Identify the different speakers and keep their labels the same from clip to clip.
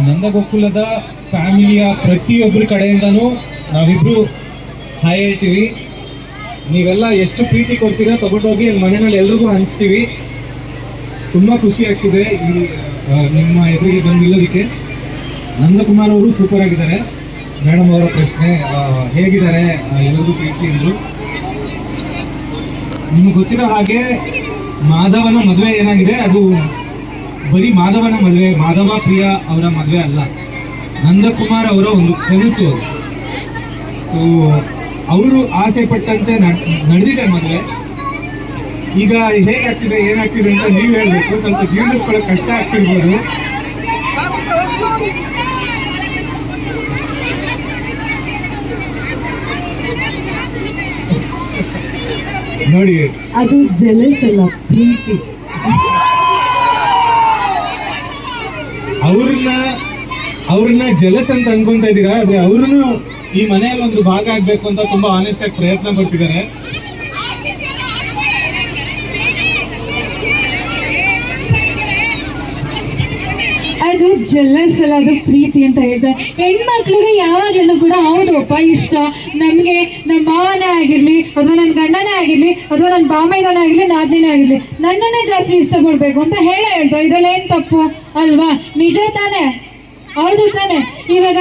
Speaker 1: ನಂದಗೋಕುಲದ ಫ್ಯಾಮಿಲಿಯ ಪ್ರತಿಯೊಬ್ಬರ ಕಡೆಯಿಂದನೂ ನಾವಿಬ್ರು ಹಾಯ್ ಹೇಳ್ತೀವಿ. ನೀವೆಲ್ಲ ಎಷ್ಟು ಪ್ರೀತಿ ಕೊಡ್ತೀರಾ ತಗೊಂಡೋಗಿ ಮನೆಯಲ್ಲಿ ಎಲ್ರಿಗೂ ಹಂಚ್ತೀವಿ. ತುಂಬಾ ಖುಷಿ ಆಗ್ತಿದೆ ಈ ನಿಮ್ಮ ಎದುರಿಗೆ ಬಂದಿಲ್ಲೋದಕ್ಕೆ. ನಂದಕುಮಾರ್ ಅವರು ಸೂಪರ್ ಆಗಿದ್ದಾರೆ. ಮೇಡಮ್ ಅವರ ಪ್ರಶ್ನೆ ಹೇಗಿದ್ದಾರೆ ಎಲ್ರಿಗೂ ತಿಳಿಸಿ ಅಂದ್ರು. ನಿಮ್ಗೆ ಗೊತ್ತಿರೋ ಹಾಗೆ ಮಾಧವನ ಮದುವೆ ಏನಾಗಿದೆ ಅದು ಬರೀ ಮಾಧವನ ಮದುವೆ, ಮಾಧವ ಪ್ರಿಯಾ ಅವರ ಮದುವೆ ಅಲ್ಲ, ನಂದಕುಮಾರ್ ಅವರ ಒಂದು ಕನಸು. ಸೊ ಅವರು ಆಸೆ ಪಟ್ಟಂತೆ ನಡೆದಿದೆ ಮದುವೆ. ಈಗ ಹೇಗಾಗ್ತಿದೆ ಏನಾಗ್ತಿದೆ ಅಂತ ನೀವು ಹೇಳ್ಬೇಕು. ಸ್ವಲ್ಪ ಜೀರ್ಣಿಸ್ಕೊಳ್ಳೋಕೆ ಕಷ್ಟ ಆಗ್ತಿರ್ಬೋದು. ನೋಡಿ,
Speaker 2: ಅದು ಜೆಲಸ್ ಅಲ್ಲ, ಪ್ರೀತಿ.
Speaker 1: ಅವ್ರನ್ನ ಜಲಸ್ ಅಂತ ಅನ್ಕೊಂತ ಇದ್ದೀರಾ, ಆದ್ರೆ ಅವ್ರನ್ನು ಈ ಮನೆಯಲ್ಲಿ ಒಂದು ಭಾಗ ಆಗ್ಬೇಕು ಅಂತ ತುಂಬಾ ಆನೆಸ್ಟ್ ಆಗಿ ಪ್ರಯತ್ನ ಪಡ್ತಿದ್ದಾರೆ.
Speaker 2: ಅದು ಜೆಲಸ್ ಅಲ್ಲ, ಅದು ಪ್ರೀತಿ ಅಂತ ಹೇಳ್ತಾರೆ. ಹೆಣ್ಮಕ್ಳಿಗೆ ಯಾವಾಗಲೂ ಕೂಡ ಹೌದಪ್ಪ ಇಷ್ಟ, ನಮಗೆ ನಮ್ಮ ಮಾವನೇ ಆಗಿರ್ಲಿ ಅಥವಾ ನನ್ನ ಗಂಡನೇ ಆಗಿರ್ಲಿ ಅಥವಾ ನನ್ನ ಬಾಮೈದನೇ ಆಗಿರ್ಲಿ ನಾದಿನೇ ಆಗಿರ್ಲಿ ನನ್ನನ್ನೇ ಜಾಸ್ತಿ ಇಷ್ಟಪಡ್ಬೇಕು ಅಂತ ಹೇಳ್ತಾರೆ. ಇದ್ರಲ್ಲಿ ಏನ್ ತಪ್ಪು ಅಲ್ವಾ? ನಿಜ ತಾನೆ? ಹೌದು ತಾನೆ? ಇವಾಗ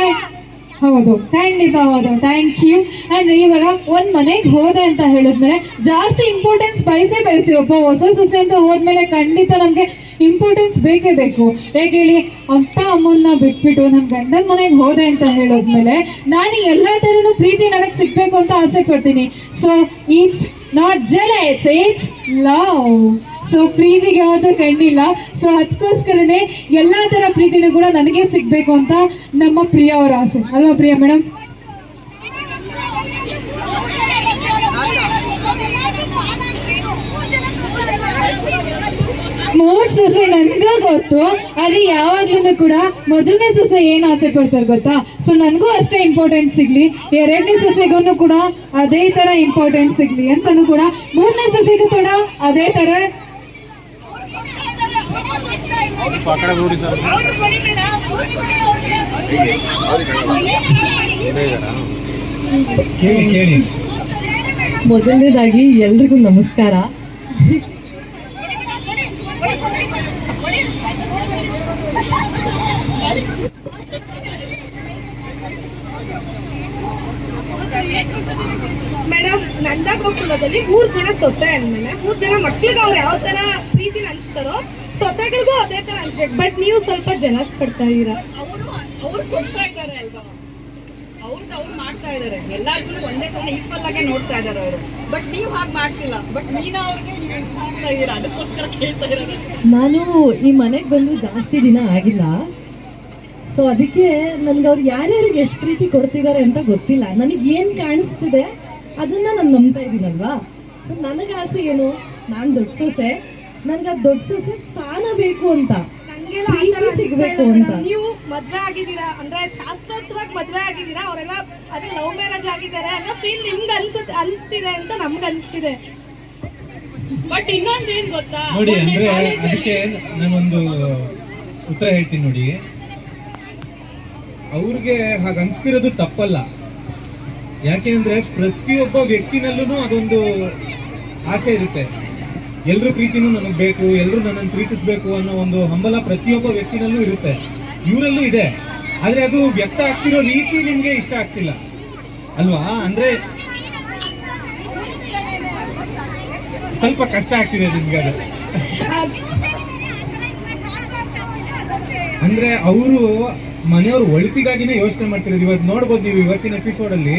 Speaker 2: ಹೌದು, ಖಂಡಿತ ಹೌದು, ಥ್ಯಾಂಕ್ ಯು. ಅಂದ್ರೆ ಇವಾಗ ಒಂದ್ ಮನೆಗೆ ಹೋದೆ ಅಂತ ಹೇಳಿದ್ಮೇಲೆ ಜಾಸ್ತಿ ಇಂಪಾರ್ಟೆನ್ಸ್ ಬಯಸ್ತೀವಪ್ಪ. ಹೊಸ ಸೊಸೆ ಅಂತ ಹೋದ್ಮೇಲೆ ಖಂಡಿತ ನಮ್ಗೆ ಇಂಪಾರ್ಟೆನ್ಸ್ ಬೇಕೇ ಬೇಕು. ಹೇಗೆ ಹೇಳಿ, ಅಪ್ಪ ಅಮ್ಮನ್ನ ಬಿಟ್ಬಿಟ್ಟು ನನ್ನ ಗಂಡನ ಮನೆಗೆ ಹೋದೆ ಅಂತ ಹೇಳೋದ್ಮೇಲೆ ನಾನು ಎಲ್ಲಾ ತರನು ಪ್ರೀತಿ ನನಗೆ ಸಿಗ್ಬೇಕು ಅಂತ ಆಸೆ ಪಡ್ತೀನಿ. So it's not jealous, it's love. So ಪ್ರೀತಿಗೆ ಯಾವುದು ಕಣ್ಣಿಲ್ಲ. ಸೊ ಅದಕ್ಕೋಸ್ಕರನೇ ಎಲ್ಲಾ ತರ ಪ್ರೀತಿನೂ ಕೂಡ ನನಗೆ ಸಿಗ್ಬೇಕು ಅಂತ ನಮ್ಮ ಪ್ರಿಯಾ ಅವರ ಆಸೆ ಅಲ್ವಾ ಪ್ರಿಯಾ ಮೇಡಮ್? ಮೂರ್ ಸೊಸೆ ನನ್ಗೂ ಗೊತ್ತು, ಆದ್ರೆ ಯಾವಾಗ್ಲೂ ಕೂಡ ಮೊದಲನೇ ಸೊಸೆ ಏನ್ ಆಸೆ ಪಡ್ತಾರೆ ಗೊತ್ತಾ? ಸೊ ನನ್ಗೂ ಅಷ್ಟೇ ಇಂಪಾರ್ಟೆನ್ಸ್ ಸಿಗ್ಲಿ, ಎರಡನೇ ಸೊಸೆಗೂ ಕೂಡ ಅದೇ ತರ ಇಂಪಾರ್ಟೆನ್ಸ್ ಸಿಗ್ಲಿ ಅಂತಾನು ಕೂಡ, ಮೂರನೇ ಸೊಸೆಗೂ ಕೂಡ ಅದೇ ತರ. ಮೊದಲನೇದಾಗಿ ಎಲ್ರಿಗೂ ನಮಸ್ಕಾರ.
Speaker 3: ಮೇಡಮ್, ನಂದಗೋಕುಲದಲ್ಲಿ 3 ಜನ ಸೊಸೆ ಅಂದ್ಮೇಲೆ 3 ಜನ ಮಕ್ಳಿಗೆ ಅವ್ರು ಯಾವ ತರ ಪ್ರೀತಿನ ಹಂಚ್ತಾರೋ ಸೊಸೆಗಳಿಗೂ ಅದೇ ತರ ಹಂಚ್ಬೇಕು. ಬಟ್ ನೀವು ಸ್ವಲ್ಪ ಜಲಸ್ ಪಡ್ತಾ ಇದೀರಾ.
Speaker 4: ಅವ್ರು ಕೊಡ್ತಾ ಇದ್ದಾರೆ ಅಲ್ವಾ, ಅವ್ರು ಮಾಡ್ತಾ ಇದಾರೆ, ಎಲ್ಲಾರ್ಗು ಒಂದೇ ತರ ಈಕ್ವಲ್ ಆಗಿ ನೋಡ್ತಾ ಇದಾರೆ ಅವರು. ಬಟ್ ನೀವು ಹಾಗೆ ಮಾಡ್ತಿಲ್ಲ. ಬಟ್ ಮೀನಾ ಅವ್ರಿಗೆ ಮಾಡ್ತಾ ಇದೀರಾ, ಅದಕ್ಕೋಸ್ಕರ ಕೇಳ್ತಾ ಇರೋದು.
Speaker 2: ನಾನು ಈ ಮನೆಗೆ ಬಂದು ಜಾಸ್ತಿ ದಿನ ಆಗಿಲ್ಲ. ಸೊ ಅದಕ್ಕೆ ನನ್ಗೆ ಅವ್ರು ಯಾರ್ಯಾರಿಗೆ ಎಷ್ಟು ಪ್ರೀತಿ ಕೊಡ್ತಿದ್ದಾರೆ ಅಂತ ಗೊತ್ತಿಲ್ಲ. ನನಗೆ ಏನ್ ಕಾಣಿಸ್ತಿದೆ ಅದನ್ನ ನಾನು ನಂಬ್ತಾ ಇದ್ದೀನಲ್ವಾ. ಸೊ ನನಗೆ ಆಸೆ ಏನು, ನಾನು ದೊಡ್ಡ ಸೊಸೆ, ನನ್ಗೆ ಆ ದೊಡ್ಡ ಸೊಸೆ ಸ್ಥಾನ ಬೇಕು ಅಂತ, ಸಿಗ್ಬೇಕು ಅಂತ.
Speaker 3: ನೀವು ಮದ್ವೆ ಆಗಿದ್ದೀರಾ ಅಂದ್ರೆ ಶಾಸ್ತ್ರೋಕ್ತವಾಗಿ ಮದ್ವೆ ಆಗಿದ್ದೀರಾ, ಅವರೆಲ್ಲ ಅದೇ ಲವ್ ಮ್ಯಾರೇಜ್ ಆಗಿದ್ದಾರೆ ಅನ್ನೋ ಫೀಲ್ ನಿಮ್ಗೆ ಅನ್ಸ್ತಿದೆ ಅಂತ ನಮ್ಗೆ ಅನ್ಸ್ತಿದೆ.
Speaker 5: ಬಟ್ ಇನ್ನೊಂದೇನ್ ಗೊತ್ತಾ
Speaker 1: ನೋಡಿ, ಅಂದ್ರೆ ಅದಕ್ಕೆ ನಾನೊಂದು ಉತ್ತರ ಹೇಳ್ತೀನಿ ನೋಡಿ. ಅವ್ರಿಗೆ ಹಾಗ ಅನ್ಸ್ತಿರೋದು ತಪ್ಪಲ್ಲ. ಯಾಕೆ ಅಂದ್ರೆ ಪ್ರತಿಯೊಬ್ಬ ವ್ಯಕ್ತಿನಲ್ಲೂ ಅದೊಂದು ಆಸೆ ಇರುತ್ತೆ. ಎಲ್ರ ಪ್ರೀತಿನೂ ನನಗೆ ಬೇಕು, ಎಲ್ರು ನನ್ನನ್ನು ಪ್ರೀತಿಸ್ಬೇಕು ಅನ್ನೋ ಒಂದು ಹಂಬಲ ಪ್ರತಿಯೊಬ್ಬ ವ್ಯಕ್ತಿನಲ್ಲೂ ಇರುತ್ತೆ. ಇವರಲ್ಲೂ ಇದೆ. ಆದ್ರೆ ಅದು ವ್ಯಕ್ತ ಆಗ್ತಿರೋ ರೀತಿ ನಿಮ್ಗೆ ಇಷ್ಟ ಆಗ್ತಿಲ್ಲ ಅಲ್ವಾ? ಅಂದ್ರೆ ಸ್ವಲ್ಪ ಕಷ್ಟ ಆಗ್ತಿದೆ ನಿಮ್ಗೆ ಅದು. ಅಂದ್ರೆ ಅವರು ಮನೆಯವ್ರ ಒಳಿತಿಗಾಗಿನೇ ಯೋಚನೆ ಮಾಡ್ತಿರೋದು. ಇವತ್ತು ನೋಡ್ಬೋದು ನೀವು, ಇವತ್ತಿನ ಎಪಿಸೋಡ್ ಅಲ್ಲಿ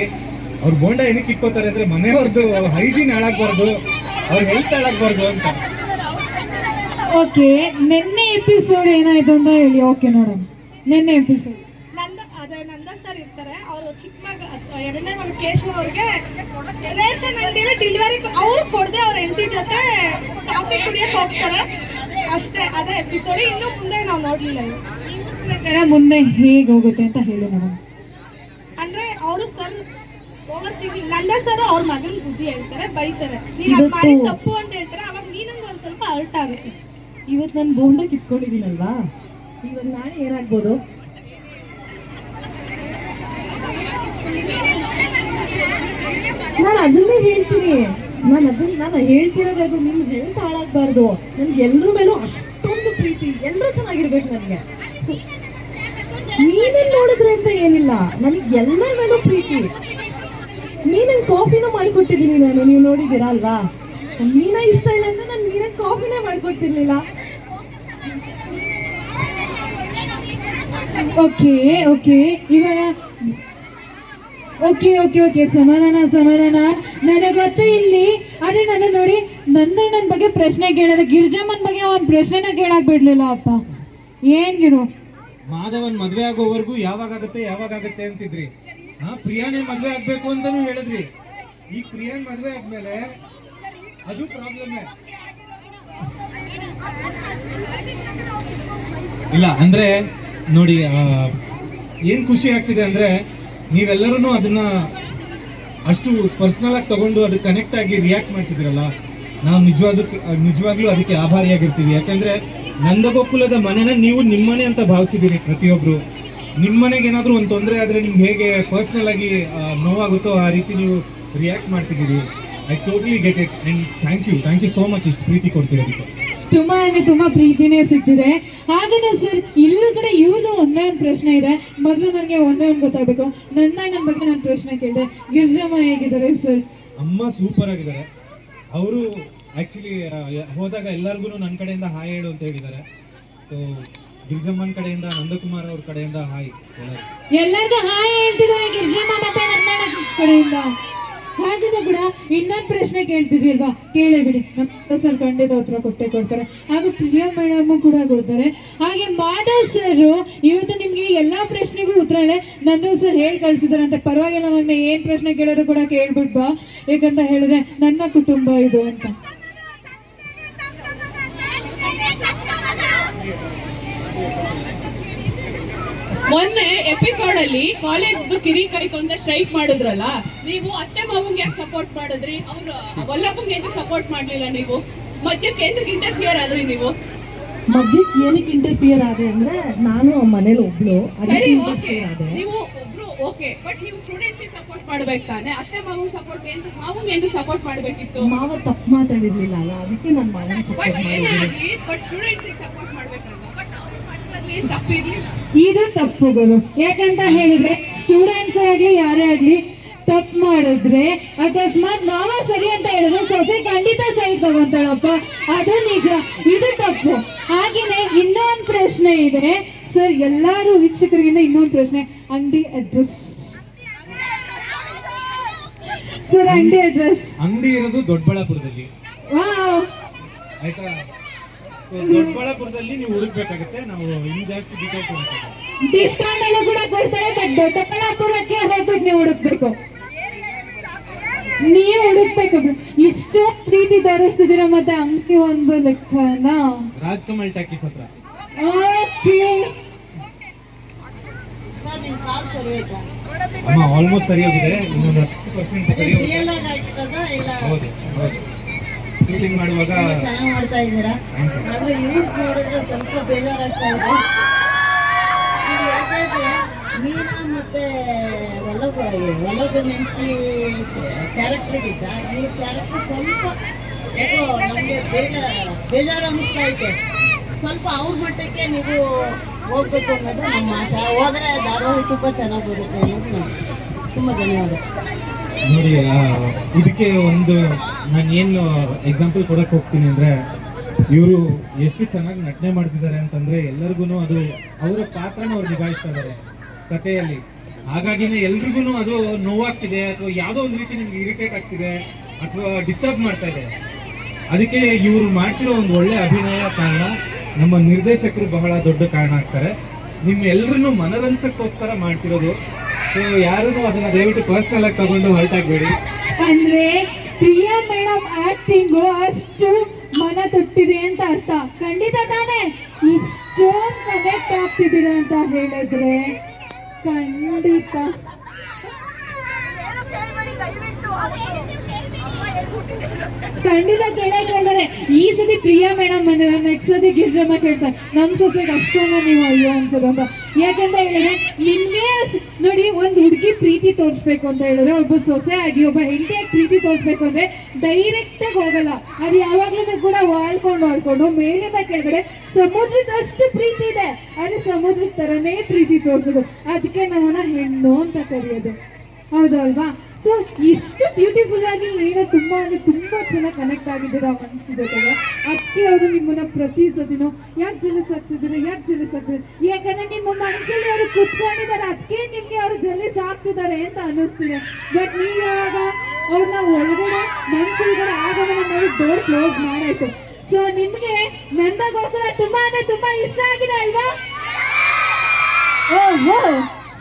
Speaker 1: ಅವ್ರ ಬೋಂಡ ಏನಕ್ಕೆ ಕಿತ್ಕೋತಾರೆ ಅಂದ್ರೆ ಮನೆಯವ್ರದ್ದು ಹೈಜೀನ್ ಹಾಳಾಗ್ಬಾರ್ದು, ಅವ್ರ ಹೆಲ್ತ್ ಹಾಳಾಗ್ಬಾರ್ದು ಅಂತ.
Speaker 2: ಓಕೆ, ನಿನ್ನೆ ಎಪಿಸೋಡ್ ಏನಾಯ್ತು ಅಂತ ಹೇಳಿ. ಓಕೆ ನೋಡೋಣ, ನಿನ್ನೆ ಎಪಿಸೋಡ್.
Speaker 3: ನಂದ ಸರ್ ಇರ್ತಾರೆ, ಅವರು ಚಿಕ್ಕ ಮಗ ಎರಡನೇ ಮಗ ಕೇಶವ ಅವ್ರಿಗೆ ರೇಷನ್ ಅಂಗಡಿಯಲ್ಲಿ ಡೆಲಿವರಿ ಅವ್ರು ಕೊಡದೆ ಅವ್ರ ಹೆಂಡತಿ ಜೊತೆ ಕಾಫಿ ಕುಡಿಯಕ್ಕೆ ಹೋಗ್ತಾರೆ ಅಷ್ಟೇ. ಅದೇ ಎಪಿಸೋಡ್. ಇನ್ನು ಮುಂದೆ ನಾವು ನೋಡ್ಲಿಲ್ಲ.
Speaker 2: ಪ್ರಕಾರ ಮುಂದೆ ಹೇಗೆ ಹೋಗುತ್ತೆ ಅಂತ ಹೇಳಿ ನಮಗೆ.
Speaker 3: ಅಂದ್ರೆ ಅವರು ಸರ್ ಓವರ್ ಥಿಂಕಿಂಗ್. ನಂದ ಸರ್ ಅವ್ರ ಮಗನ ಬುದ್ಧಿ ಹೇಳ್ತಾರೆ, ಬೈತಾರೆ, ನೀನ್ ಅದ್ ಮಾಡಿ ತಪ್ಪು ಅಂತ ಹೇಳ್ತಾರೆ. ಅವಾಗ ನೀನಂಗೆ ಒಂದ್ ಸ್ವಲ್ಪ ಹರ್ಟ್ ಆಗುತ್ತೆ.
Speaker 6: ಇವತ್ತು ನಾನು ಬೋಂಡ ಕಿತ್ಕೊಂಡಿದ್ದೀನಲ್ವಾ, ಇವಾಗ ನಾಳೆ ಏನಾಗ್ಬೋದು? ನಾನು ಅದನ್ನೇ ಹೇಳ್ತೀನಿ. ನಾನು ಹೇಳ್ತಿರೋದು ಅದು ನಿಮ್ಮ ಹೆಲ್ತ್ ಹಾಳಾಗಬಾರ್ದು. ನನ್ಗೆ ಎಲ್ಲರ ಮೇಲೂ ಅಷ್ಟೊಂದು ಪ್ರೀತಿ, ಎಲ್ಲರೂ ಚೆನ್ನಾಗಿರ್ಬೇಕು ನನಗೆ. ನೀನೇನು ನೋಡಿದ್ರೆ ಅಂತ ಏನಿಲ್ಲ, ನನಗೆ ಎಲ್ಲರ ಮೇಲೂ ಪ್ರೀತಿ. ನೀನಂಗೆ ಕಾಫಿನೂ ಮಾಡಿಕೊಟ್ಟಿದ್ದೀನಿ ನಾನು, ನೀವು ನೋಡಿದ್ದೀರಾ ಅಲ್ವಾ? ಮೀನ ಇಷ್ಟ ಇಲ್ಲ ಅಂದ್ರೆ ನಾನು ಮೀನಂಗೆ ಕಾಫಿನೇ ಮಾಡಿಕೊಟ್ಟಿರ್ಲಿಲ್ಲ.
Speaker 2: ಓಕೆ ಓಕೆ ಇವಾಗ ಓಕೆ ಓಕೆ ಓಕೆ ಸಮಾಧಾನ ಸಮಾಧಾನ. ನನಗೆ ಗೊತ್ತು ಇಲ್ಲಿ. ಆದ್ರೆ ನನ್ನ ನೋಡಿ, ನಂದಣ್ಣನ ಬಗ್ಗೆ ಪ್ರಶ್ನೆ ಕೇಳಿದ್ರೆ ಗಿರ್ಜಮ್ಮನ್ ಬಗ್ಗೆ ಒಂದು ಪ್ರಶ್ನೆನ ಕೇಳಕ್ ಬಿಡ್ಲಿಲ್ಲ ಅಪ್ಪ. ಏನ್ ಗಿರು,
Speaker 1: ಮಾಧವನ್ ಮದ್ವೆ ಆಗೋವರೆಗೂ ಯಾವಾಗತ್ತೆ ಅಂತಿದ್ರಿ. ಪ್ರಿಯಾನೇ ಮದ್ವೆ ಆಗ್ಬೇಕು ಅಂತಾನು ಹೇಳಿದ್ರಿ. ಈಗ ಪ್ರಿಯಾನ್ ಮದ್ವೆ ಆದ್ಮೇಲೆ ಅದು ಪ್ರಾಬ್ಲಮ್ ಇಲ್ಲ. ಅಂದ್ರೆ ನೋಡಿ, ಏನ್ ಖುಷಿ ಆಗ್ತಿದೆ ಅಂದ್ರೆ ನೀವೆಲ್ಲರೂ ಅದನ್ನ ಅಷ್ಟು ಪರ್ಸನಲ್ ಆಗಿ ತಗೊಂಡು ಅದಕ್ಕೆ ಕನೆಕ್ಟ್ ಆಗಿ ರಿಯಾಕ್ಟ್ ಮಾಡ್ತಿದ್ದೀರಲ್ಲ. ನಾವು ನಿಜವಾಗ್ಲೂ ಅದಕ್ಕೆ ಆಭಾರಿಯಾಗಿರ್ತೀವಿ. ಯಾಕಂದ್ರೆ ನಂದಗೋಕುಲದ ಮನೆನ ನೀವು ನಿಮ್ಮನೆ ಅಂತ ಭಾವಿಸಿದ್ದೀರಿ. ಪ್ರತಿಯೊಬ್ರು ನಿಮ್ಮನೆಗೆ ಏನಾದ್ರೂ ಒಂದು ತೊಂದರೆ ಆದ್ರೆ ನಿಮ್ಗೆ ಹೇಗೆ ಪರ್ಸನಲ್ ಆಗಿ ನೋವಾಗುತ್ತೋ ಆ ರೀತಿ ನೀವು ರಿಯಾಕ್ಟ್ ಮಾಡ್ತಿದ್ದೀರಿ. I totally get it and thank you so much ಇಷ್ಟು ಪ್ರೀತಿ ಕೊಡ್ತಿರೋದಕ್ಕೆ.
Speaker 2: ತುಂಬಾ ಅಂದ್ರೆ ತುಂಬಾ ಪ್ರೀತಿನೇ ಸಿಗ್ತಿದೆ. ಹಾಗೇನೆ ಸರ್, ಇಲ್ಲೂ ಕಡೆ ಇವ್ರದ್ದು ಒಂದೇ ಒಂದು ಪ್ರಶ್ನೆ ಇದೆ. ಮೊದಲು ನನಗೆ ಒಂದೇ ಒಂದು ಗೊತ್ತಾಗಬೇಕು. ನನ್ನ ಬಗ್ಗೆ ನಾನು ಪ್ರಶ್ನೆ ಕೇಳಿದೆ, ಗಿರ್ಜಮ್ಮ ಹೇಗಿದ್ದಾರೆ ಸರ್?
Speaker 1: ಅಮ್ಮ ಸೂಪರ್ ಆಗಿದ್ದಾರೆ. ಅವರು ಆಕ್ಚುಲಿ ಹೋದಾಗ ಎಲ್ಲರಿಗೂ ನನ್ನ ಕಡೆಯಿಂದ ಹಾಯ್ ಹೇಳು ಅಂತ ಹೇಳಿದ್ದಾರೆ. ಸೊ ಗಿರ್ಜಮ್ಮನ್ ಕಡೆಯಿಂದ, ನಂದಕುಮಾರ್ ಅವ್ರ ಕಡೆಯಿಂದ ಹಾಯ್.
Speaker 2: ಎಲ್ಲರಿಗೂ ಹಾಯ್ ಹೇಳ್ತಿದ್ದಾರೆ ಗಿರ್ಜಮ್ಮ ಮತ್ತೆ ನನ್ನ ಕಡೆಯಿಂದ. ಹಾಗಿದ್ರೆ ಕೂಡ ಇನ್ನೊಂದು ಪ್ರಶ್ನೆ ಕೇಳ್ತಿದ್ರಿ ಅಲ್ವಾ, ಕೇಳೇ ಬಿಡಿ. ನಮ್ಮ ಸರ್ ಖಂಡಿತ ಉತ್ತರ ಕೊಡ್ತಾರೆ. ಹಾಗೂ ಪ್ರಿಯಾ ಮೇಡಮ್ ಕೂಡ ಕೊಡ್ತಾರೆ. ಹಾಗೆ ಮಾಧವ್ ಸರ್ ಇವತ್ತು ನಿಮ್ಗೆ ಎಲ್ಲಾ ಪ್ರಶ್ನೆಗೂ ಉತ್ತರನೇ ನಂದು ಸರ್ ಹೇಳಿ ಕಳ್ಸಿದಾರೆ ಅಂತ. ಪರವಾಗಿಲ್ಲ, ನನ್ನ ಏನ್ ಪ್ರಶ್ನೆ ಕೇಳೋರು ಕೂಡ ಕೇಳ್ಬಿಟ್ ಬಾ, ಯಾಕಂತ ಹೇಳಿದ್ರೆ ನನ್ನ ಕುಟುಂಬ ಇದು ಅಂತ.
Speaker 5: ಮೊನ್ನೆ ಎಪಿಸೋಡ್ ಅಲ್ಲಿ ಕಾಲೇಜ್ದು ಕಿರಿಕಾಯ್ತು ಅಂತ ಸ್ಟ್ರೈಕ್ ಮಾಡಿದ್ರಲ್ಲ, ನೀವು ಅತ್ತೆ ಮಾವಂಗೆ ಯಾಕೆ ಸಪೋರ್ಟ್ ಮಾಡಿದ್ರಿ? ಅವ್ರು ವಲ್ಲಭಂಗೆ ఎందుకు ಸಪೋರ್ಟ್ ಮಾಡ್ಲಿಲ್ಲ? ನೀವು ಮಧ್ಯಕ್ಕೆ ఎందుకు ಇಂಟರ್ಫಿಯರ್ ಆದ್ರಿ? ನೀವು
Speaker 6: ಮಧ್ಯಕ್ಕೆ ಏನಕ್ಕೆ ಇಂಟರ್ಫಿಯರ್ ಆದೆ ಅಂದ್ರೆ, ನಾನು ಮನೇಲಿ ಒಬ್ಳು,
Speaker 5: ಸರಿ ಓಕೆ, ನೀವು ಒಬ್ರು ಓಕೆ, ಬಟ್ ನೀವು ಸ್ಟೂಡೆಂಟ್ಸ್ ಸಪೋರ್ಟ್ ಮಾಡ್ಬೇಕು ತಾನೆ. ಅತ್ತೆ ಮಾವಂಗೆ ಸಪೋರ್ಟ್ ಮಾವಂಗೆ ఎందుకు ಸಪೋರ್ಟ್ ಮಾಡ್ಬೇಕಿತ್ತು?
Speaker 6: ಮಾವ ತಪ್ಪು ಮಾತಾಡಿರ್ಲಿಲ್ಲ ಅಲ್ಲ, ಅದಕ್ಕೆ ನಾನು ಮಾವನ
Speaker 5: ಬಟ್
Speaker 6: ಸಪೋರ್ಟ್
Speaker 5: ಏನೇ
Speaker 6: ಮಾಡಿದ್ದೀನಿ.
Speaker 5: ಆಗ್ಲಿ, ಬಟ್ ಸ್ಟೂಡೆಂಟ್ಸ್ ಸಪೋರ್ಟ್ ಮಾಡ್ಬೇಕಲ್ವಾ? ಬಟ್ ಅವ್ರು ಮಾಡಿದ್ರಲ್ಲಿ ಏನ್ ತಪ್ಪಿರ್ಲಿಲ್ಲ.
Speaker 2: ಇದು ತಪ್ಪುಗಳು. ಯಾಕಂತ ಹೇಳಿದ್ರೆ ಸ್ಟೂಡೆಂಟ್ಸ್ ಆಗ್ಲಿ ಯಾರೇ ಆಗ್ಲಿ ತಪ್ಪು ಮಾಡಿದ್ರೆ ಅಕಸ್ಮಾತ್ ನಾವ ಸರಿ ಅಂತ ಹೇಳಿದ್ರೆ ಸೊಸೆ ಖಂಡಿತ ಸೈಡ್ ತಗೊಂತಾಳಪ್ಪ, ಅದು ನಿಜ. ಇದು ತಪ್ಪು. ಹಾಗೇನೆ ಇನ್ನೊಂದು ಪ್ರಶ್ನೆ ಇದೆ ಸರ್, ಎಲ್ಲಾರು ವೀಕ್ಷಕರಿಗಿಂತ ಇನ್ನೊಂದು ಪ್ರಶ್ನೆ. ಅಂಗಡಿ ಅಡ್ರೆಸ್ ಸರ್, ಅಂಗಡಿ ಅಡ್ರೆಸ್.
Speaker 1: ಅಂಗಡಿ ಇರೋದು ದೊಡ್ಡಬಳ್ಳಾಪುರದಲ್ಲಿ,
Speaker 2: ವಾವ್.
Speaker 1: ಆಯ್ತಾ? ಸೊ ದೊಡ್ಡಬಳ್ಳಾಪುರದಲ್ಲಿ ನೀವು ಹುಡುಕ್ಬೇಕಾಗುತ್ತೆ. ನಾವು ಇನ್ನು ಜಾಸ್ತಿ ಡೀಟೇಲ್ಸ್
Speaker 2: ಡಿಸ್ಕೌಂಟ್ ಎಲ್ಲ ಕೂಡ ಕೊಡ್ತಾರೆ, ಬಟ್ ದೊಡ್ಡಬಳ್ಳಾಪುರಕ್ಕೆ ಹೋಗ್ಬಿಟ್ಟು ನೀವು ಹುಡುಕ್ಬೇಕು. ನೀವು ಹುಡುಕ್ಬೇಕು. ಇಷ್ಟು ಪ್ರೀತಿ ತೋರಿಸ್ತಿದ್ದೀರ, ಮತ್ತೆ ಅಂಗಡಿ ಒಂದು ಲೆಕ್ಕನ.
Speaker 1: ರಾಜ್ಕಮಲ್ ಟಾಕೀಸ್ ಹತ್ರ.
Speaker 2: ಓಕೆ,
Speaker 1: ಅಮ್ಮ ಆಲ್ಮೋಸ್ಟ್ ಸರಿ ಹೋಗಿದೆ. ಇನ್ನೊಂದು 10% ಸರಿ ಹೋಗಿದೆ. ಹೌದು ಶೂಟಿಂಗ್ ಮಾಡುವಾಗ
Speaker 6: ಚೆನ್ನಾಗಿ ಮಾಡ್ತಾ ಇದ್ದೀರಾ. ಆದ್ರೆ ಇವ್ರು ನೋಡಿದ್ರೆ ಸ್ವಲ್ಪ ಬೇಜಾರಾಗ್ತಾ ಇದೆ. ಯಾಕಂದ್ರೆ ಮೀನಾ ಮತ್ತೆ ಒಳಗ ನೆಂಟಿ ಕ್ಯಾರೆಕ್ಟರ್ಗಿಂತ ಇವ್ರ ಕ್ಯಾರೆಕ್ಟರ್ ಸ್ವಲ್ಪ ಯಾಕೋ ನಮಗೆ ಬೇಜಾರು ಅನ್ನಿಸ್ತಾ ಐತೆ. ಸ್ವಲ್ಪ ಅವ್ರ ಮಟ್ಟಕ್ಕೆ ನೀವು ಹೋಗ್ಬೇಕು ಅನ್ನೋದು ನಮ್ಮ ಆಸೆ. ಹೋದ್ರೆ ಧಾರಾವಾಹಿ ತುಂಬ ಚೆನ್ನಾಗಿ ಬರುತ್ತೆ ಅನ್ನೋದು ತುಂಬ ಧನ್ಯವಾದ.
Speaker 1: ನೋಡಿ, ಇದಕ್ಕೆ ಒಂದು ನಾನು ಏನು ಎಕ್ಸಾಂಪಲ್ ಕೊಡಕ್ಕೆ ಹೋಗ್ತೀನಿ ಅಂದರೆ, ಇವರು ಎಷ್ಟು ಚೆನ್ನಾಗಿ ನಟನೆ ಮಾಡ್ತಿದ್ದಾರೆ ಅಂತಂದರೆ ಎಲ್ಲರಿಗೂ ಅದು ಅವರ ಪಾತ್ರನ ಅವ್ರು ನಿಭಾಯಿಸ್ತಾ ಇದ್ದಾರೆ ಕಥೆಯಲ್ಲಿ. ಹಾಗಾಗಿನೇ ಎಲ್ರಿಗೂ ಅದು ನೋವಾಗ್ತಿದೆ ಅಥವಾ ಯಾವುದೋ ಒಂದು ರೀತಿ ನಿಮ್ಗೆ ಇರಿಟೇಟ್ ಆಗ್ತಿದೆ ಅಥವಾ ಡಿಸ್ಟರ್ಬ್ ಮಾಡ್ತಾ ಇದೆ. ಅದಕ್ಕೆ ಇವರು ಮಾಡ್ತಿರೋ ಒಂದು ಒಳ್ಳೆ ಅಭಿನಯ ಕಾರಣ, ನಮ್ಮ ನಿರ್ದೇಶಕರು ಬಹಳ ದೊಡ್ಡ ಕಾರಣ ಆಗ್ತಾರೆ. ನಿಮ್ಮೆಲ್ಲರನ್ನು ಮನರಂಜಕ್ಕೋಸ್ಕರ ಮಾಡ್ತಿರೋದು. ಸೊ ಯಾರೂ ಅದನ್ನ ದಯವಿಟ್ಟು ಪರ್ಸನಲ್ ಆಗಿ ತಗೊಂಡು ಹೊರಟಾಗಬೇಡಿ.
Speaker 2: ಅಂದ್ರೆ ಪ್ರಿಯಾ ಮೇಡಮ್ ಆಕ್ಟಿಂಗು ಅಷ್ಟು ಮನ ತೊಟ್ಟಿದೆ ಅಂತ ಅರ್ಥ. ಖಂಡಿತ ತಾನೇ ಇಷ್ಟೊಂದು ಕನೆಕ್ಟ್ ಆಗ್ತಿದ್ದೀರ ಅಂತ ಹೇಳಿದ್ರೆ ಖಂಡಿತ. ಖಂಡಿತ ಕೇಳ್ತಾರೆ. ಈ ಸತಿ ಪ್ರಿಯಾ ಮೇಡಮ್ ಬಂದಿದ್ದಾರೆ, ನೆಕ್ಸ್ಟ್ ಸತಿ ಗಿರ್ಜಮ್ಮ ಕೇಳ್ತಾರೆ ನಮ್ ಸೊಸೆಗೆ ಅಷ್ಟೊಂದು ನೀವು ಅಯ್ಯೋ ಅನ್ಸೋದು ಅಂತ. ಯಾಕಂತ ಹೇಳಿದ್ರೆ ನಿಮ್ಗೆ ನೋಡಿ, ಒಂದು ಹುಡುಗಿ ಪ್ರೀತಿ ತೋರಿಸ್ಬೇಕು ಅಂತ ಹೇಳಿದ್ರೆ, ಒಬ್ಬ ಸೊಸೆ ಆಗಿ ಒಬ್ಬ ಹೆಂಡತಿಯಾಗಿ ಪ್ರೀತಿ ತೋರಿಸ್ಬೇಕು ಅಂದ್ರೆ ಡೈರೆಕ್ಟ್ ಆಗಿ ಹೋಗಲ್ಲ. ಅದು ಯಾವಾಗ್ಲೂ ಕೂಡ ವಾಲ್ಕೊಂಡು ಮೇಲಿಂದ ಕೆಳಗಡೆ ಸಮುದ್ರದಷ್ಟು ಪ್ರೀತಿ ಇದೆ. ಅದು ಸಮುದ್ರದ ತರನೇ ಪ್ರೀತಿ ತೋರಿಸೋದು. ಅದಕ್ಕೆ ನಾವನ್ನ ಹೆಣ್ಣು ಅಂತ ಕರೆಯೋದು, ಹೌದು ಅಲ್ವಾ? ಸೊ ಇಷ್ಟು ಬ್ಯೂಟಿಫುಲ್ ಆಗಿ ಏನೋ ತುಂಬಾ ಅಂದ್ರೆ ತುಂಬಾ ಚೆನ್ನಾಗಿ ಕನೆಕ್ಟ್ ಆಗಿದ್ದೀರಾ ಮನಸ್ಸು ಜೊತೆಗೆ. ಅದಕ್ಕೆ ಅವರು ನಿಮ್ಮನ್ನ ಪ್ರತಿ ಸತಿನೂ ಯಾಕೆ ಜೆಲಸ್ ಆಗ್ತಿದ್ದೀರಾ, ಯಾಕಂದ್ರೆ ನಿಮ್ಮ ಮನಸ್ಸಲ್ಲಿ ಅವರು ಕುತ್ಕೊಂಡಿದ್ದಾರೆ, ಅದಕ್ಕೆ ನಿಮ್ಗೆ ಅವರು ಜೆಲಸ್ ಆಗ್ತಿದ್ದಾರೆ ಅಂತ ಅನ್ನಿಸ್ತಿದೆ. ಬಟ್ ನೀವು ಯಾವಾಗ ಅವ್ರನ್ನ ಒಳಗಡೆ ಮನಸ್ಸೊಳಗಡೆ ಆಗಮನ ಮಾಡಿ ಡೋರ್ ಕ್ಲೋಸ್ ಮಾಡಾಯ್ತು. ಸೊ ನಿಮ್ಗೆ ನಂದ ಗೋಕುಲ ತುಂಬಾ ಅಂದ್ರೆ ತುಂಬಾ ಇಷ್ಟ ಆಗಿದೆ ಅಲ್ವಾ? ಓಹೋ,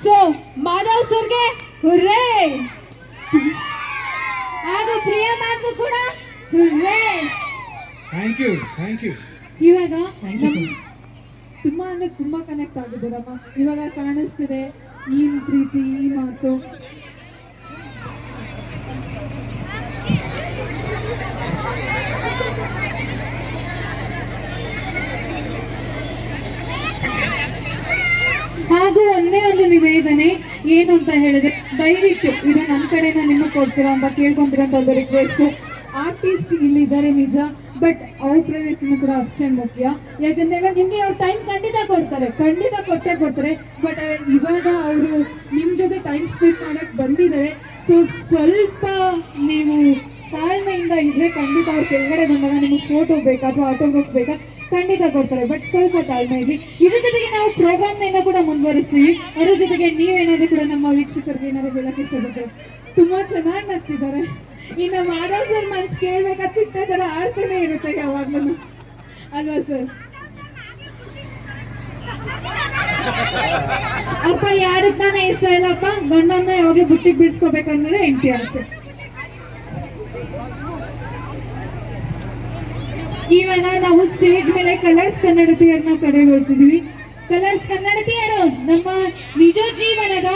Speaker 2: ಸೊ ಮಾಧವ್ ಸರ್ಗೆ ಹುರ್ರೇ, ಹಾಗೂ ಪ್ರಿಯಾ ಮ್ಯಾಮ್ಗೂ ಕೂಡ ಹುರ್ರೇ.
Speaker 1: Thank you.
Speaker 2: ಇವಾಗ ತುಂಬಾ ಅಂದ್ರೆ ತುಂಬಾ ಕನೆಕ್ಟ್ ಆಗಿದ್ದೀರಮ್ಮ. ಇವಾಗ ಕಾಣಿಸ್ತಿದೆ ಈ ಪ್ರೀತಿ, ಈ ಮಾತು. ಹಾಗೂ ಒಂದೇ ಒಂದು ನಿವೇದನೆ ಏನು ಅಂತ ಹೇಳಿದ್ರೆ, ದಯವಿಟ್ಟು ಇದು ನನ್ನ ಕಡೆನ ನಿಮಗೆ ಕೊಡ್ತೀರಾ ಅಂತ ಕೇಳ್ಕೊಂತೀರಂತ ಒಂದು ರಿಕ್ವೆಸ್ಟ್. ಆರ್ಟಿಸ್ಟ್ ಇಲ್ಲಿದ್ದಾರೆ ನಿಜ, ಬಟ್ ಅವ್ರ ಪ್ರೈವೇಸಿನೂ ಕೂಡ ಅಷ್ಟೇ ಮುಖ್ಯ. ಯಾಕಂದ್ರೆ ನಿಮ್ಗೆ ಅವ್ರ ಟೈಮ್ ಖಂಡಿತ ಕೊಟ್ಟೇ ಕೊಡ್ತಾರೆ. ಬಟ್ ಇವಾಗ ಅವರು ನಿಮ್ಮ ಜೊತೆ ಟೈಮ್ ಸ್ಪೆಂಡ್ ಮಾಡಕ್ ಬಂದಿದ್ದಾರೆ. ಸೊ ಸ್ವಲ್ಪ ನೀವು ತಾಳ್ಮೆಯಿಂದ ಇದ್ರೆ ಖಂಡಿತ ಅವ್ರ ಕೆಳಗಡೆ ಬಂದಾಗ ನಿಮಗೆ ಫೋಟೋ ಬೇಕಾ ಅಥವಾ ಆಟೋಗ್ರಾಫ್ ಬೇಕಾ ಖಂಡಿತ ಕೊಡ್ತಾರೆ. ಬಟ್ ಸ್ವಲ್ಪ ತಾಳ್ಮೆ ಇರಲಿ. ಇದ್ರ ಜೊತೆಗೆ ನಾವು ಪ್ರೋಗ್ರಾಮ್ನ ಕೂಡ ಮುಂದುವರಿಸ್ತೀವಿ. ಅದ್ರ ಜೊತೆಗೆ ನೀವೇನಾದ್ರೂ ಕೂಡ ನಮ್ಮ ವೀಕ್ಷಕರಿಗೆ ಏನಾದ್ರು ಹೇಳಕ್ ಇಷ್ಟಪಡ್ತಾರೆ. ತುಂಬಾ ಚೆನ್ನಾಗಿ ನಗ್ತಿದ್ದಾರೆ. ಇನ್ನು ಮಾಧವ್ ಸರ್ ಮನ್ಸು ಕೇಳ್ಬೇಕಾ ಚಿಟ್ಟೆ ತರ ಆಡ್ತಾನೆ ಇರುತ್ತೆ ಯಾವಾಗ್ಲೂ, ಅಲ್ವಾ ಸರ್? ಅಪ್ಪ ಯಾರಕ್ ತಾನೇ ಇಷ್ಟ ಇಲ್ಲಪ್ಪ, ಗಂಡನ್ನ ಯಾವಾಗ್ಲೂ ಬುಟ್ಟಿಗೆ ಬಿಡಿಸ್ಕೋಬೇಕಂದ್ರೆ ಹೆಂಡತಿ ಆಸೆ. ಇವಾಗ ನಾವು ಸ್ಟೇಜ್ ಮೇಲೆ ಕಲರ್ಸ್ ಕನ್ನಡತಿಯರನ್ನ ಕಡೆಗೊಳ್ತಿದ್ವಿ. ಕಲರ್ಸ್ ಕನ್ನಡತಿಯರು ನಮ್ಮ ನಿಜ ಜೀವನದ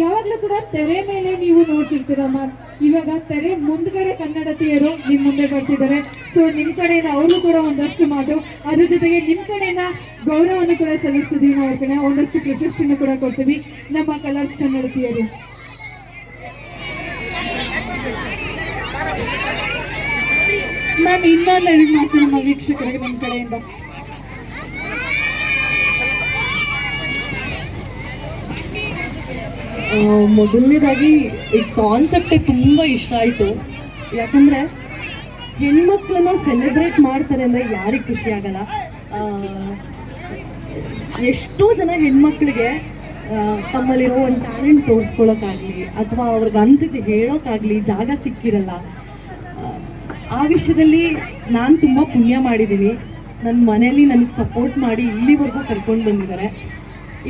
Speaker 2: ಯಾವಾಗ್ಲೂ ಕೂಡ ತೆರೆ ಮೇಲೆ ನೀವು ನೋಡ್ತಿರ್ತೀರಮ್ಮ. ಇವಾಗ ತೆರೆ ಮುಂದ್ಗಡೆ ಕನ್ನಡತಿಯರು ನಿಮ್ ಮುಂದೆ ಬರ್ತಿದ್ದಾರೆ. ಸೊ ನಿಮ್ ಕಡೆಯಿಂದ ಅವರು ಕೂಡ ಒಂದಷ್ಟು ಮಾತು, ಅದ್ರ ಜೊತೆಗೆ ನಿಮ್ ಕಡೆಯಿಂದ ಗೌರವವನ್ನು ಕೂಡ ಸಲ್ಲಿಸ್ತಿದೀವಿ. ಅವ್ರ ಕಡೆ ಒಂದಷ್ಟು ಪ್ರಶಸ್ತಿನೂ ಕೂಡ ಕೊಡ್ತೀವಿ ನಮ್ಮ ಕಲರ್ಸ್ ಕನ್ನಡತಿಯರು. ಮ್ಯಾಮ್, ಇನ್ನೊಂದು ಮಾತು ನಮ್ಮ ವೀಕ್ಷಕರಿಗೆ ನಿಮ್ಮ ಕಡೆಯಿಂದ.
Speaker 7: ಮೊದಲನೇದಾಗಿ ಈ ಕಾನ್ಸೆಪ್ಟೇ ತುಂಬ ಇಷ್ಟ ಆಯಿತು. ಯಾಕಂದರೆ ಹೆಣ್ಮಕ್ಳನ್ನ ಸೆಲೆಬ್ರೇಟ್ ಮಾಡ್ತಾರೆ ಅಂದರೆ ಯಾರಿಗೆ ಖುಷಿ ಆಗಲ್ಲ. ಎಷ್ಟೋ ಜನ ಹೆಣ್ಮಕ್ಳಿಗೆ ತಮ್ಮಲ್ಲಿರೋ ಒಂದು ಟ್ಯಾಲೆಂಟ್ ತೋರಿಸ್ಕೊಳ್ಳೋಕ್ಕಾಗಲಿ ಅಥವಾ ಅವ್ರಿಗೆ ಅನ್ಸಿದ್ದು ಹೇಳೋಕ್ಕಾಗಲಿ ಜಾಗ ಸಿಕ್ಕಿರಲ್ಲ. ಆ ವಿಷಯದಲ್ಲಿ ನಾನು ತುಂಬ ಪುಣ್ಯ ಮಾಡಿದ್ದೀನಿ. ನನ್ನ ಮನೆಯಲ್ಲಿ ನನಗೆ ಸಪೋರ್ಟ್ ಮಾಡಿ ಇಲ್ಲಿವರೆಗೂ ಕರ್ಕೊಂಡು ಬಂದಿದ್ದಾರೆ.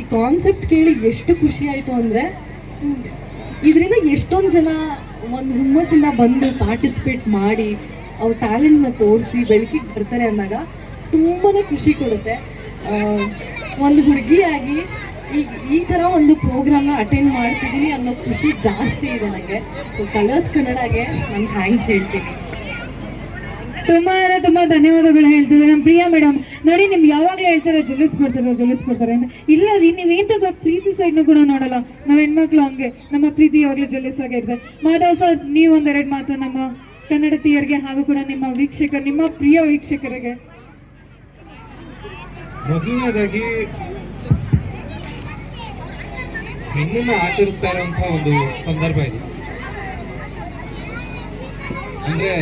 Speaker 7: ಈ ಕಾನ್ಸೆಪ್ಟ್ ಕೇಳಿ ಎಷ್ಟು ಖುಷಿ ಆಯಿತು ಅಂದರೆ, ಇದರಿಂದ ಎಷ್ಟೊಂದು ಜನ ಒಂದು ಹುಮ್ಮಸ್ಸಿಂದ ಬಂದು ಪಾರ್ಟಿಸಿಪೇಟ್ ಮಾಡಿ ಅವ್ರ ಟ್ಯಾಲೆಂಟ್ನ ತೋರಿಸಿ ಬೆಳಕಿಗೆ ಬರ್ತಾರೆ ಅಂದಾಗ ತುಂಬಾ ಖುಷಿ ಕೊಡುತ್ತೆ. ಒಂದು ಹುಡುಗಿಯಾಗಿ ಈ ಥರ ಒಂದು ಪ್ರೋಗ್ರಾಮ್ನ ಅಟೆಂಡ್ ಮಾಡ್ತಿದ್ದೀನಿ ಅನ್ನೋ ಖುಷಿ ಜಾಸ್ತಿ ಇದೆ ನನಗೆ. ಸೊ ಕಲರ್ಸ್ ಕನ್ನಡಗೆ ನಾನು ಥ್ಯಾಂಕ್ಸ್ ಹೇಳ್ತೀನಿ.
Speaker 2: ತುಂಬಾ ಧನ್ಯವಾದಗಳು ಹೇಳ್ತಿದ್ದಾರೆ ನಮ್ಮ ಪ್ರಿಯಾ ಮೇಡಮ್. ನೋಡಿ, ನಿಮ್ಗೆ ಯಾವಾಗಲೂ ಹೇಳ್ತಾರೆ ಜೊಲಿಸ್ ಬರ್ತಾರೆ ಅಂತ. ಇಲ್ಲ ರೀ, ನೀವೇಂತ ಪ್ರೀತಿ ಸೈಡ್ನು ಕೂಡ ನೋಡಲ್ಲ. ನಾವು ಹೆಣ್ಮಕ್ಳು ಹಂಗೆ, ನಮ್ಮ ಪ್ರೀತಿ ಯಾವಾಗಲೂ ಜೊಲಿಸ್ ಆಗೇ ಇರ್ತದೆ. ಮಾಧವ್ ಸರ್, ನೀವು ಒಂದೆರಡು ಮಾತು ನಮ್ಮ ಕನ್ನಡತಿಯರಿಗೆ ಹಾಗೂ ಕೂಡ ನಿಮ್ಮ ಪ್ರಿಯ ವೀಕ್ಷಕರಿಗೆ.
Speaker 1: ಮೊದಲನೇದಾಗಿ ಹೆಣ್ಣನ್ನ ಆಚರಿಸ್ತಾ ಇರುವಂತಹ ಒಂದು ಸಂದರ್ಭ ಇದೆ. ಅಂದ್ರೆ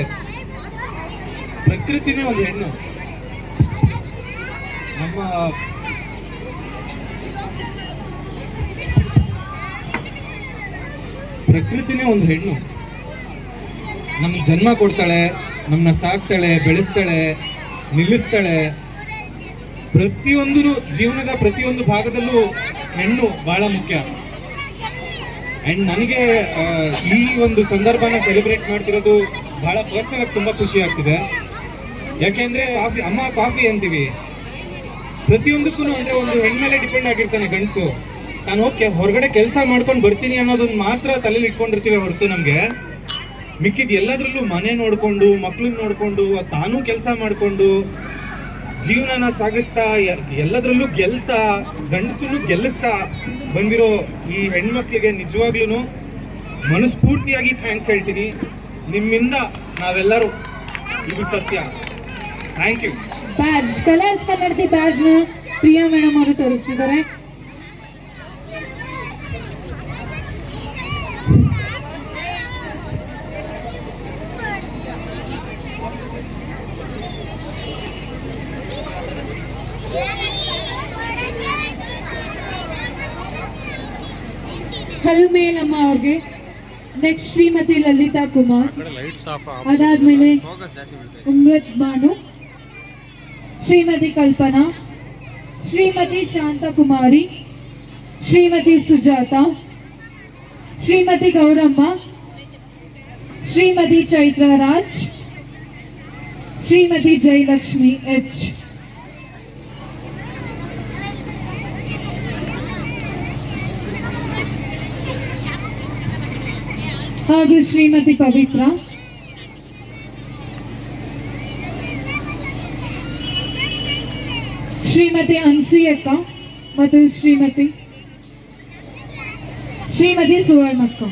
Speaker 1: ಪ್ರಕೃತಿನೇ ಒಂದು ಹೆಣ್ಣು. ನಮ್ಮ ಪ್ರಕೃತಿನೇ ಒಂದು ಹೆಣ್ಣು. ನಮ್ಗೆ ಜನ್ಮ ಕೊಡ್ತಾಳೆ, ನಮ್ಮನ್ನ ಸಾಕ್ತಾಳೆ, ಬೆಳೆಸ್ತಾಳೆ, ನಿಲ್ಲಿಸ್ತಾಳೆ. ಪ್ರತಿಯೊಂದು ಜೀವನದ ಪ್ರತಿಯೊಂದು ಭಾಗದಲ್ಲೂ ಹೆಣ್ಣು ಬಹಳ ಮುಖ್ಯ. ಆ್ಯಂಡ್ ನನಗೆ ಈ ಒಂದು ಸಂದರ್ಭನ ಸೆಲೆಬ್ರೇಟ್ ಮಾಡ್ತಿರೋದು ಬಹಳ ಪರ್ಸ್ನಲ್ ಆಗಿ ತುಂಬ ಖುಷಿ ಆಗ್ತಿದೆ. ಯಾಕೆಂದ್ರೆ ಅಮ್ಮ ಕಾಫಿ ಅಂತೀವಿ, ಪ್ರತಿಯೊಂದಕ್ಕೂ ಅಂದ್ರೆ ಒಂದು ಹೆಣ್ಮೇಲೆ ಡಿಪೆಂಡ್ ಆಗಿರ್ತಾನೆ ಗಂಡಸು. ತಾನು ಹೋಗಿ ಹೊರಗಡೆ ಕೆಲಸ ಮಾಡ್ಕೊಂಡು ಬರ್ತೀನಿ ಅನ್ನೋದನ್ನ ಮಾತ್ರ ತಲೆಯಲ್ಲಿ ಇಟ್ಕೊಂಡಿರ್ತೀವಿ ಹೊರತು ನಮಗೆ ಮಿಕ್ಕಿದ ಎಲ್ಲದರಲ್ಲೂ ಮನೆ ನೋಡಿಕೊಂಡು, ಮಕ್ಳನ್ನ ನೋಡಿಕೊಂಡು, ತಾನೂ ಕೆಲಸ ಮಾಡಿಕೊಂಡು ಜೀವನನ ಸಾಗಿಸ್ತಾ, ಎಲ್ಲದರಲ್ಲೂ ಗೆಲ್ತಾ, ಗಂಡಸನ್ನು ಗೆಲ್ಲಿಸ್ತಾ ಬಂದಿರೋ ಈ ಹೆಣ್ಮಕ್ಳಿಗೆ ನಿಜವಾಗ್ಲೂ ಮನಸ್ಫೂರ್ತಿಯಾಗಿ ಥ್ಯಾಂಕ್ಸ್ ಹೇಳ್ತೀನಿ. ನಿಮ್ಮಿಂದ ನಾವೆಲ್ಲರೂ, ಇದು ಸತ್ಯ. Thank you.
Speaker 2: Badge, Colors Kannadathi ಬ್ಯಾಡ್ಜ್ನ ಪ್ರಿಯಾ ಮೇಡಮ್ ಅವರು ತೋರಿಸ್ತಿದ್ದಾರೆ. ಹಲುಮೇಲಮ್ಮ ಅವ್ರಿಗೆ. ನೆಕ್ಸ್ಟ್ ಶ್ರೀಮತಿ ಲಲಿತಾ ಕುಮಾರ್, ಅದಾದ್ಮೇಲೆ ಉಮ್ರತ್ ಬಾನು, ಶ್ರೀಮತಿ ಕಲ್ಪನಾ, ಶ್ರೀಮತಿ ಶಾಂತಕುಮಾರಿ, ಶ್ರೀಮತಿ ಸುಜಾತ, ಶ್ರೀಮತಿ ಗೌರಮ್ಮ, ಶ್ರೀಮತಿ ಚೈತ್ರ ರಾಜ್, ಶ್ರೀಮತಿ ಜಯಲಕ್ಷ್ಮಿ ಎಚ್. ಹಾಗೂ ಶ್ರೀಮತಿ ಪವಿತ್ರ, ಶ್ರೀಮತಿ ಅನ್ಸೂಯಕ್ಕ ಮತ್ತು ಶ್ರೀಮತಿ ಸುವರ್ಣಕ್ಕ,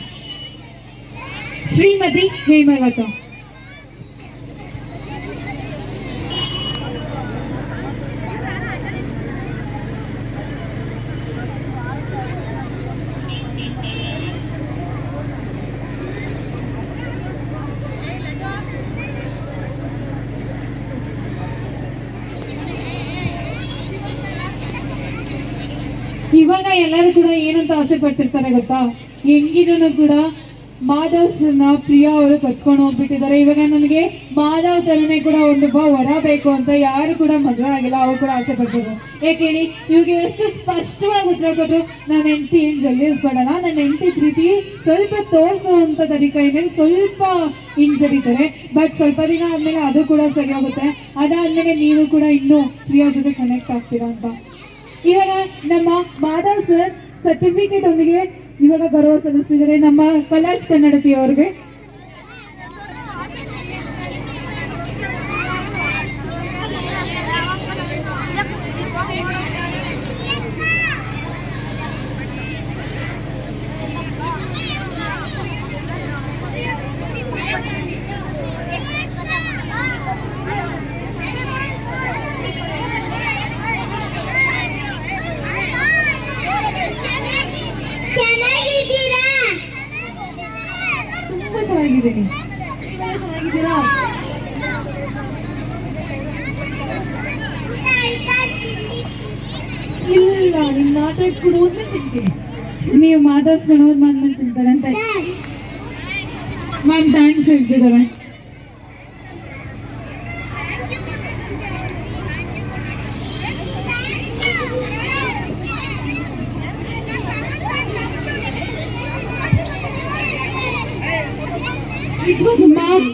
Speaker 2: ಶ್ರೀಮತಿ ಹೇಮಲತಾ. ಇವಾಗ ಎಲ್ಲರೂ ಕೂಡ ಏನಂತ ಆಸೆ ಪಡ್ತಿರ್ತಾರೆ ಗೊತ್ತಾ, ಹೆಂಗಿದ್ರು ಕೂಡ ಮಾಧವ್ ಸರ್ನ ಪ್ರಿಯಾ ಅವರು ಕತ್ಕೊಂಡು ಹೋಗ್ಬಿಟ್ಟಿದ್ದಾರೆ. ಇವಾಗ ನನಗೆ ಮಾಧವ್ ತರನೇ ಕೂಡ ಒಂದು ವರ ಬೇಕು ಅಂತ ಯಾರು ಕೂಡ ಮದುವೆ ಆಗಿಲ್ಲ, ಅವ್ರು ಕೂಡ ಆಸೆ ಪಡ್ತಿದ್ರು. ಯಾಕೇಳಿ ಇವಾಗ ಎಷ್ಟು ಸ್ಪಷ್ಟವಾಗಿ ಉತ್ತರ ಕೊಟ್ಟರು, ನನ್ನ ಹೆಂಡತಿ ಏನು ಜಲ್ದಿಸ್ಬೇಡಲ್ಲ, ನನ್ನ ಹೆಂಡತಿ ಪ್ರೀತಿ ಸ್ವಲ್ಪ ತೋರಿಸುವಂಥ ತರೀಕೆಯಲ್ಲಿ ಸ್ವಲ್ಪ ಹಿಂಜರಿತಾರೆ. ಬಟ್ ಸ್ವಲ್ಪ ದಿನ ಆದಮೇಲೆ ಅದು ಕೂಡ ಸರಿ ಹೋಗುತ್ತೆ. ಅದಾದಮೇಲೆ ನೀವು ಕೂಡ ಇನ್ನೂ ಪ್ರಿಯಾ ಜೊತೆ ಕನೆಕ್ಟ್ ಆಗ್ತೀರಾ ಅಂತ. ಇವಾಗ ನಮ್ಮ ಮಾಧವ್ ಸರ್ ಸರ್ಟಿಫಿಕೇಟ್ ಒಂದಿಗೆ ಇವಾಗ ಗೌರವ ಸಲ್ಲಿಸ್ತಿದ್ದಾರೆ ನಮ್ಮ ಕಲರ್ಸ್ ಕನ್ನಡತಿ ಅವ್ರಿಗೆ. ತುಂಬಾ ಚೆನ್ನಾಗಿದ್ದೀನಿ. ಚೆನ್ನಾಗಿದ್ದೀರಾ? ಇಲ್ಲ, ನೀವು ಮಾತಾಡ್ಸ್ಕೊಂಡು ಹೋದ್ಮೇಲೆ ತಿಂತೀನಿ. ನೀವು ಮಾತಾಡ್ಸ್ಕೊಂಡು ಹೋದ್ಮೇಲೆ ತಿಂತಾರಂತೆ. ಮ್ಯಾಮ್ ಥ್ಯಾಂಕ್ಸ್ ಹೇಳ್ತಿದ್ದಾರೆ.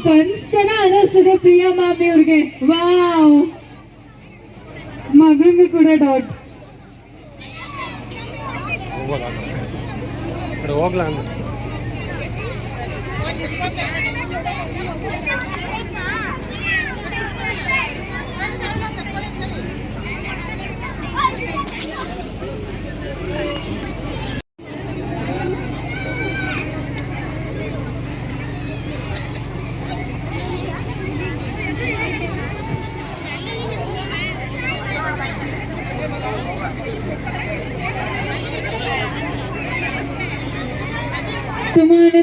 Speaker 2: ಕನ್ಸ್ತನ ಅನ್ನಿಸ್ತದೆ ಪ್ರಿಯಾ ಮಾಮಿ ಅವ್ರಿಗೆ. ವಾವ್, ಮಗಂಗೆ ಕೂಡ ಡೌಟ್.
Speaker 8: ಹೋಗ್ಲಾ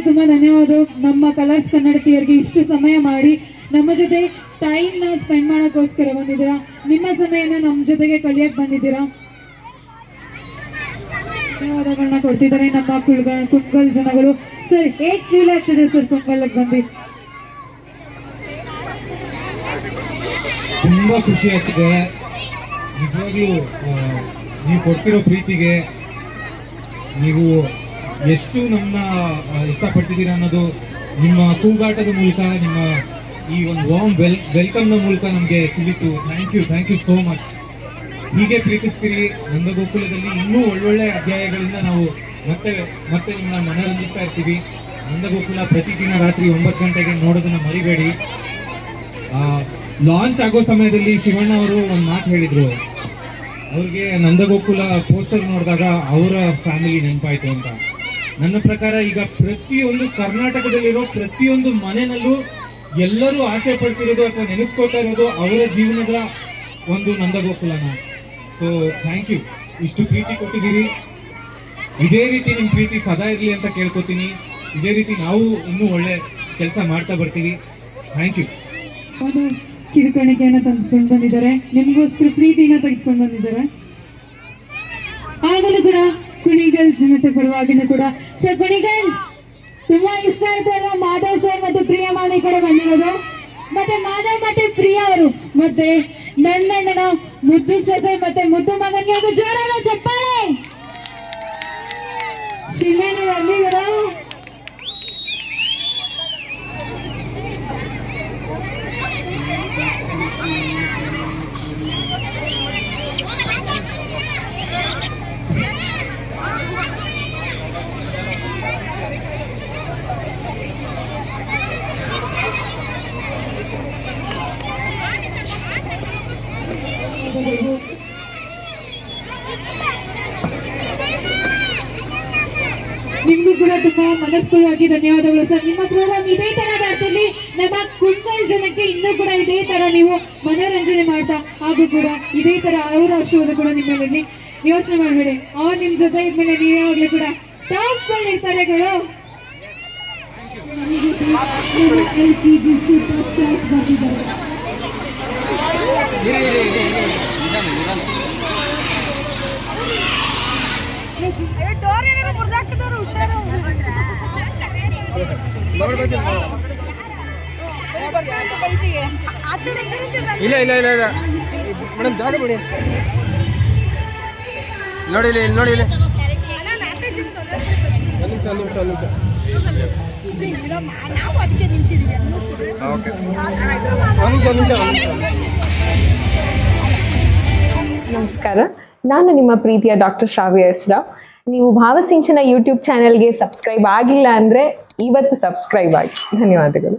Speaker 2: ತುಂಬಾ ಧನ್ಯವಾದ ನಮ್ಮ ಕಲರ್ಸ್ ಕನ್ನಡತಿಯರಿಗೆ. ಇಷ್ಟು ಸಮಯ ಮಾಡಿ ನಮ್ಮ ಜೊತೆ ಟೈಮ್ನ ಸ್ಪೆಂಡ್ ಮಾಡೋಕ್ಕೋಸ್ಕರ ಬಂದಿದ್ದೀರಾ. ನಿಮ್ಮ ಸಮಯನ ನಮ್ಮ ಜೊತೆಗೆ ಕಳಿಯಕ್ಕೆ ಬಂದಿದ್ದೀರಾ. ಧನ್ಯವಾದಗಳನ್ನ ಕೊಡ್ತಿದ್ದಾರೆ ನಮ್ಮ ಕುಣ್ಗಲ್ ಜನಗಳು. ಸರ್ ಹೇಗೆ ಫೀಲ್ ಆಗ್ತಿದೆ ಸರ್ ಕುಣ್ಗಲ್ಗೆ ಬಂದು?
Speaker 1: ತುಂಬ ಖುಷಿ ಆಗ್ತಿದೆ. ನಿಜವಾಗ್ಲೂ ನೀವು ಕೊಡ್ತಿರೋ ಪ್ರೀತಿಗೆ, ನೀವು ಎಷ್ಟು ನಮ್ಮನ್ನ ಇಷ್ಟಪಡ್ತಿದ್ದೀರಾ ಅನ್ನೋದು ನಿಮ್ಮ ಕೂಗಾಟದ ಮೂಲಕ, ನಿಮ್ಮ ಈ ಒಂದು ವಾರ್ಮ್ ವೆಲ್ಕಮ್ನ ಮೂಲಕ ನಮಗೆ ತಿಳಿತು. Thank you so much. ಹೀಗೆ ಪ್ರೀತಿಸ್ತೀರಿ. ನಂದಗೋಕುಲದಲ್ಲಿ ಇನ್ನೂ ಒಳ್ಳೊಳ್ಳೆ ಅಧ್ಯಾಯಗಳಿಂದ ನಾವು ಮತ್ತೆ ನಿಮ್ಮನ್ನ ಮನರಂಜಿಸ್ತಾ ಇರ್ತೀವಿ. ನಂದಗೋಕುಲ ಪ್ರತಿದಿನ ರಾತ್ರಿ 9 ಗಂಟೆಗೆ ನೋಡೋದನ್ನ ಮರಿಬೇಡಿ. ಲಾಂಚ್ ಆಗೋ ಸಮಯದಲ್ಲಿ ಶಿವಣ್ಣ ಅವರು ಒಂದು ಮಾತು ಹೇಳಿದ್ರು. ಅವ್ರಿಗೆ ನಂದಗೋಕುಲ ಪೋಸ್ಟರ್ ನೋಡಿದಾಗ ಅವರ ಫ್ಯಾಮಿಲಿ ನೆನಪಾಯ್ತು ಅಂತ. ನನ್ನ ಪ್ರಕಾರ ಈಗ ಪ್ರತಿಯೊಂದು ಕರ್ನಾಟಕದಲ್ಲಿರೋ ಪ್ರತಿಯೊಂದು ಮನೆಯಲ್ಲೂ ಎಲ್ಲರೂ ಆಸೆ ಪಡ್ತಿರೋದು ಅಥವಾ ನೆನೆಸ್ಕೊತಾ ಇರೋದು ಅವರ ಜೀವನದ ಒಂದು ನಂದಗೋಕುಲನ. So thank you. ಇಷ್ಟು ಪ್ರೀತಿ ಕೊಟ್ಟಿದ್ದೀರಿ. ಇದೇ ರೀತಿ ನಿಮ್ಮ ಪ್ರೀತಿ ಸದಾ ಇರಲಿ ಅಂತ ಕೇಳ್ಕೊತೀನಿ. ಇದೇ ರೀತಿ ನಾವು ಇನ್ನೂ ಒಳ್ಳೆ ಕೆಲಸ ಮಾಡ್ತಾ ಬರ್ತೀವಿ. Thank you.
Speaker 2: ಒಂದು ಕಿರುಕಾಣಿಕೆಯನ್ನು ತಂದುಕೊಂಡು ಬಂದಿದ್ದಾರೆ, ನಿಮಗೋಸ್ಕರ ಪ್ರೀತಿನ ತೆಗೆದುಕೊಂಡು ಬಂದಿದ್ದಾರೆ. ಆಗಲೂ ಕೂಡ ಕುಣಿಗಲ್ ಜನತೆ ಪರವಾಗಿನೂ ಕೂಡ ಸರ್, ಕುಣಿಗಲ್ ತುಂಬಾ ಇಷ್ಟ ಆಯ್ತು ಅಲ್ವಾ? ಮಾಧವ್ ಸರ್ ಮತ್ತೆ ಪ್ರಿಯಾ ಮಾಮಿ ಕೂಡ ಬಂದಿರೋದು. ಮತ್ತೆ ಮಾಧವ್ ಮತ್ತೆ ಪ್ರಿಯಾ ಅವರು ಮತ್ತೆ ನನ್ನ ಮುದ್ದು ಸೊಸೆ ಮತ್ತೆ ಮುದ್ದು ಮಗನಿಗೆ ಒಂದು ಜೋರಾದ ಚಪ್ಪಾಳೆ. ಶಿವಣ್ಣ ಬಂದಿದ್ರು. ನಿಮ್ಗೂ ಕೂಡ ತುಂಬಾ ಮನಸ್ಪೂರ್ವವಾಗಿ ಧನ್ಯವಾದಗಳು ಸರ್. ನಿಮ್ಮ ಪ್ರೋಗ್ರಾಮ್ ಇದೇ ತರ ಬರ್ತಿರ್ಲಿ. ನಮ್ಮ ಕುಣಿಗಲ್ ಜನಕ್ಕೆ ಇನ್ನೂ ಕೂಡ ಇದೇ ತರ ನೀವು ಮನೋರಂಜನೆ ಮಾಡ್ತಾ ಹಾಗೂ ಕೂಡ ಇದೇ ತರ ಅವರ ಆಶೀರ್ವಾದ ಕೂಡ ನಿಮ್ಮಲ್ಲಿ. ಯೋಚನೆ ಮಾಡಬೇಡಿ, ಅವ್ರು ನಿಮ್ ಜೊತೆ ಇದ್ಮೇಲೆ ನೀವೇ ಆಗ್ಲಿ ಕೂಡ ಟಾಪ್ ಅಲ್ಲಿ ಇರ್ತಾರೆ ಗಳು.
Speaker 8: ಇಲ್ಲ ಮೇಡಮ್ ಜಾಗ ಬಿಡಿ. ನೋಡಿ ಇಲ್ಲಿ ನೋಡಿ ಇಲ್ಲಿ ಓಕೆ
Speaker 9: ನಮಸ್ಕಾರ, ನಾನು ನಿಮ್ಮ ಪ್ರೀತಿಯ ಡಾಕ್ಟರ್ ಶ್ರಾವ್ಯ ಎಸ್ ರಾವ್. ನೀವು ಭಾವಸಿಂಚನ ಯೂಟ್ಯೂಬ್ ಚಾನೆಲ್ಗೆ ಸಬ್ಸ್ಕ್ರೈಬ್ ಆಗಿಲ್ಲ ಅಂದರೆ ಇವತ್ತು ಸಬ್ಸ್ಕ್ರೈಬ್ ಆಗಿ. ಧನ್ಯವಾದಗಳು.